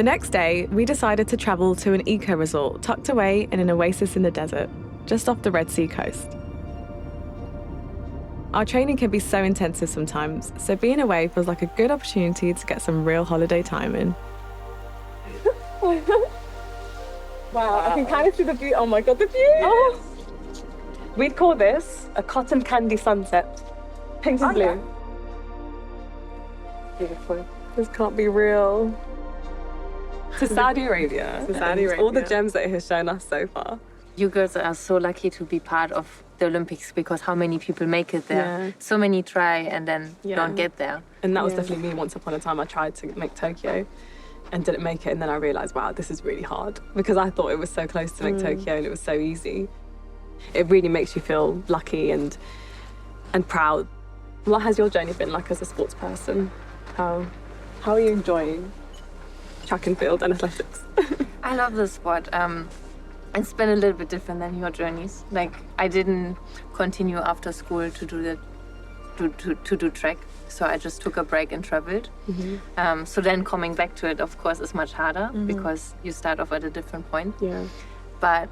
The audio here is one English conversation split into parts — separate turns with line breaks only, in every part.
The next day, we decided to travel to an eco-resort tucked away in an oasis in the desert, just off the Red Sea coast. Our training can be so intensive sometimes, so being away feels like a good opportunity to get some real holiday time in.
Wow, I can kind of see the view. Oh my God, the view! Oh. We'd call this a cotton candy sunset. Pink and blue.
Yeah.
Beautiful. This can't be real. To Saudi Arabia.
To Saudi Arabia.
All the gems that it has shown us so far.
You girls are so lucky to be part of the Olympics because how many people make it there?
Yeah.
So many try and then
Yeah.
don't get there.
And that was definitely me. Once upon a time, I tried to make Tokyo and didn't make it. And then I realised, wow, this is really hard because I thought it was so close to make Tokyo and it was so easy. It really makes you feel lucky and proud. What has your journey been like as a sports person? How are you enjoying track and field and athletics?
I love the sport. It's been a little bit different than your journeys. Like I didn't continue after school to do to do track, so I just took a break and traveled. So then coming back to it, of course, is much harder because you start off at a different point.
Yeah.
But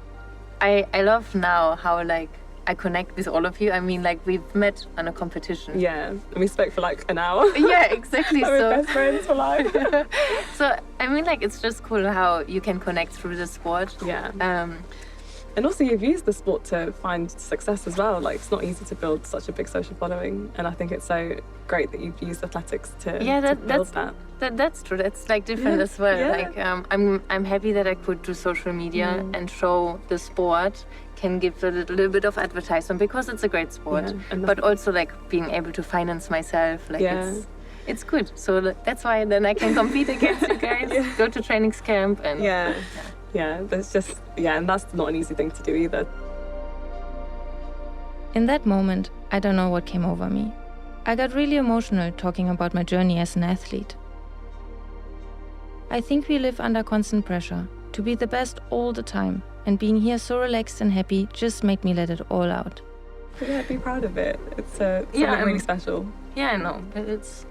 I love now how like I connect with all of you. I mean, like we've met on a competition.
Yeah, and we spoke for like an hour.
Yeah, exactly.
We're best friends for life.
So I mean, like it's just cool how you can connect through the sport.
Yeah. And also you've used the sport to find success as well. Like it's not easy to build such a big social following, and I think it's so great that you've used athletics to build that.
That's true. That's like different as well.
Yeah.
Like I'm happy that I could do social media and show the sport, can give a little bit of advertisement because it's a great sport.
Yeah,
but also like being able to finance myself, like it's good. So that's why then I can compete against you guys, go to trainings camp and
that's just and that's not an easy thing to do either.
In that moment, I don't know what came over me. I got really emotional talking about my journey as an athlete. I think we live under constant pressure to be the best all the time, and being here so relaxed and happy just made me let it all out.
Yeah, be proud of it. It's something really special.
Yeah, I know, but it's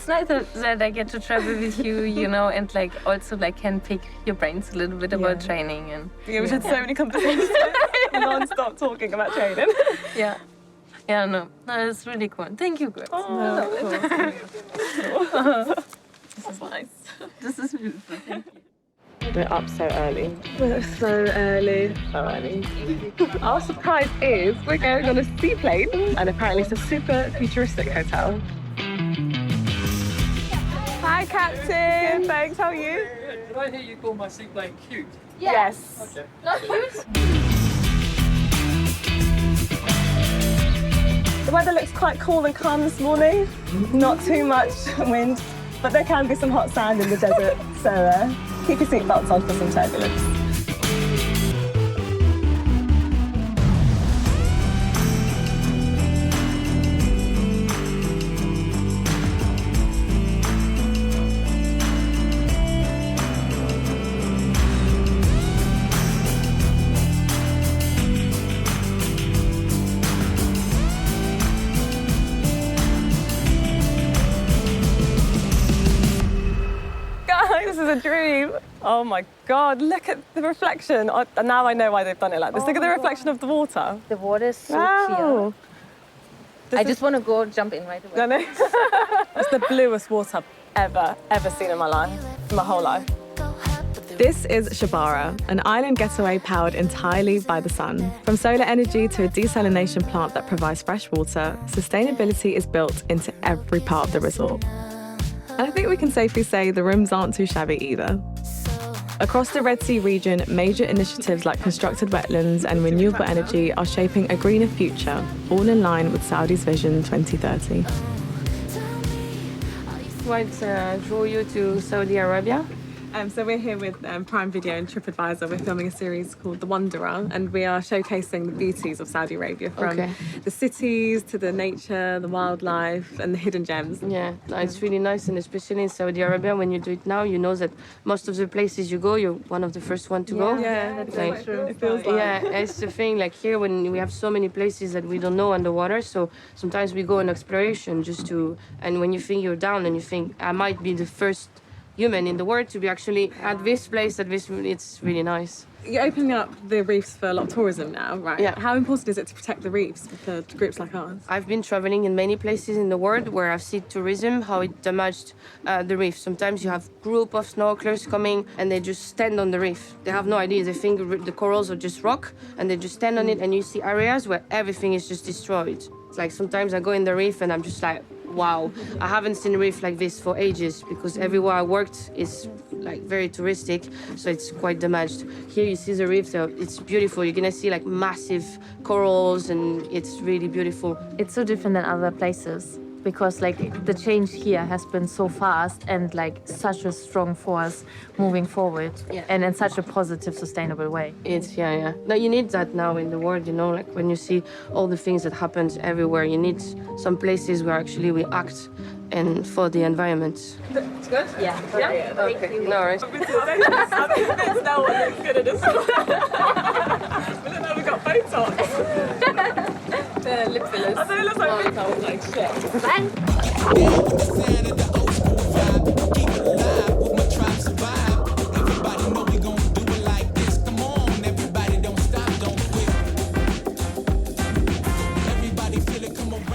nice that I get to travel with you, you know, and like also like can pick your brains a little bit about training and.
Yeah, we've had so many conversations, non-stop talking about training.
No, it's really cool. Thank you, girls.
This is nice.
This is beautiful. Thank you.
We're up so early. We're so early. Our surprise is we're going on a seaplane, and apparently it's a super futuristic hotel. Hi, Captain. Thanks. How are you?
Did I hear you call my seaplane cute?
Yes.
Okay.
Not cute?
The weather looks quite cool and calm this morning. Not too much wind, but there can be some hot sand in the desert, so keep your seatbelts on for some turbulence. This is a dream. Oh my God, look at the reflection. Now I know why they've done it like this. Look at the reflection of the water.
The water is so
Wow.
clear. I just want to go jump in right away.
No. It's the bluest water I've ever seen in my life, my whole life.
This is Shebara, an island getaway powered entirely by the sun. From solar energy to a desalination plant that provides fresh water, sustainability is built into every part of the resort. And I think we can safely say the rooms aren't too shabby either. Across the Red Sea region, major initiatives like constructed wetlands and renewable energy are shaping a greener future, all in line with Saudi's Vision 2030.
What drew you to Saudi Arabia? So we're here with Prime Video and TripAdvisor. We're filming a series called The Wanderer, and we are showcasing the beauties of Saudi Arabia, from the cities to the nature, the wildlife, and the hidden gems.
Yeah, it's really nice, and especially in Saudi Arabia, when you do it now, you know that most of the places you go, you're one of the first one to go.
Yeah, that's
like,
true. It feels like.
Yeah, it's the thing. Like here, when we have so many places that we don't know underwater, so sometimes we go on exploration just to. And when you think you're down, and you think I might be the first human in the world to be actually at this place, it's really nice.
You're opening up the reefs for a lot of tourism now, right?
Yeah.
How important is it to protect the reefs for groups like ours?
I've been traveling in many places in the world where I've seen tourism, how it damaged the reef. Sometimes you have group of snorkelers coming and they just stand on the reef. They have no idea. They think the corals are just rock and they just stand on it, and you see areas where everything is just destroyed. It's like sometimes I go in the reef and I'm just like, wow, I haven't seen a reef like this for ages, because everywhere I worked is like very touristic, so it's quite damaged. Here you see the reef, so it's beautiful. You're gonna see like massive corals and it's really beautiful.
It's so different than other places because like the change here has been so fast and like such a strong force moving forward, and in such a positive, sustainable way.
It's, yeah. No, you need that now in the world, you know, like when you see all the things that happens everywhere, you need some places where actually we act and for the environment.
It's good?
Yeah.
Okay, no worries.
I think there's no one that's good at this. We don't know, we got Botox.
The lip fillers.
I know it looks like Botox, like shit.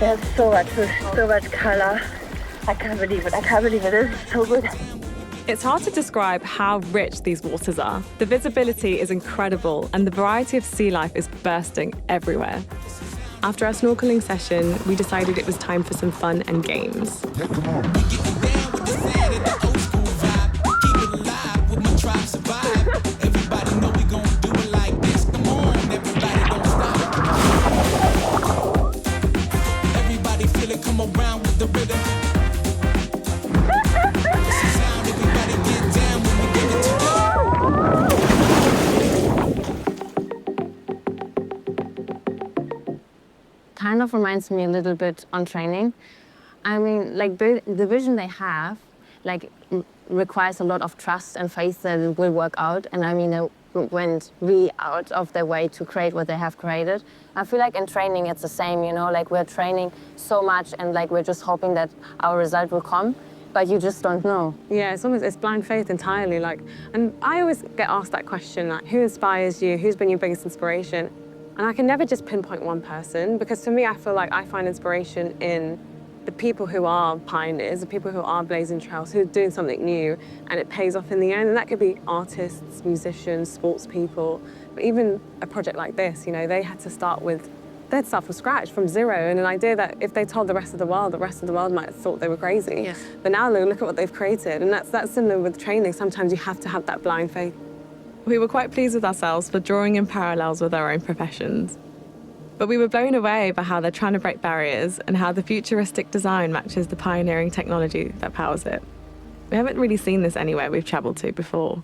There's so much color. I can't believe it. It is so good.
It's hard to describe how rich these waters are. The visibility is incredible and the variety of sea life is bursting everywhere. After our snorkeling session, we decided it was time for some fun and games.
Kind of reminds me a little bit on training. I mean, like the vision they have, like requires a lot of trust and faith that it will work out. And I mean, they went really out of their way to create what they have created. I feel like in training it's the same, you know, like we're training so much and like we're just hoping that our result will come, but you just don't know.
Yeah, it's blind faith entirely. Like, and I always get asked that question, like, who inspires you? Who's been your biggest inspiration? And I can never just pinpoint one person, because to me, I feel like I find inspiration in the people who are pioneers, the people who are blazing trails, who are doing something new, and it pays off in the end. And that could be artists, musicians, sports people. But even a project like this, you know, they'd start from scratch, from zero, and an idea that if they told the rest of the world might have thought they were crazy.
Yes.
But now look at what they've created, and that's similar with training. Sometimes you have to have that blind faith.
We were quite pleased with ourselves for drawing in parallels with our own professions. But we were blown away by how they're trying to break barriers and how the futuristic design matches the pioneering technology that powers it. We haven't really seen this anywhere we've travelled to before.